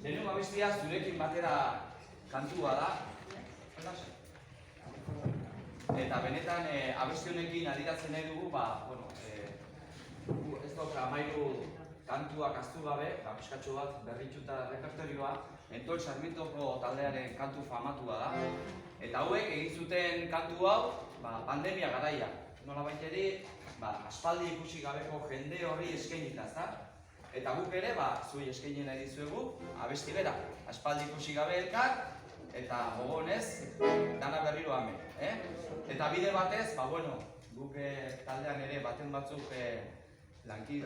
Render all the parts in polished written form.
Lehenengo abestia zurekin batera kantua da. Eta benetan abesti honekin adiratzen nahi dugu, ez dauka 13 kantuak ahaztu gabe, pixkatxo bat berritxuta repertorioa, Entol Sarmientoko taldearen kantu famatua da. Eta hauek egin zuten kantu hau pandemia garaia. Nolabait ere, aspaldi ikusi gabeko jende horri eskainita, ezta? Eta guk ere, zuei eskaini nahi dizuegu, abesti bera. Aspaldi ikusi gabe elkar, eta gogonez, dana berriro hemen. Eta bide batez, guk taldean ere baten batzuk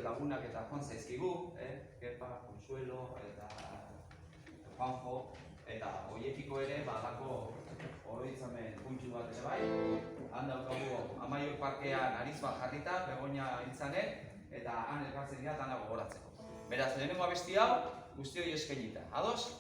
lagunak eta joan zaizkigu, Kepa, Consuelo eta Juanjo, eta hoiekiko ere badako oroitzamen puntxu bat ere bai. Han daukagu Amaiur parkean ariz bat jarrita, Begoña Intzanen, eta han elkartzen dira dana gogoratzeko. Beraz, lehenengo abesti hau guztioi eskainita. Ados?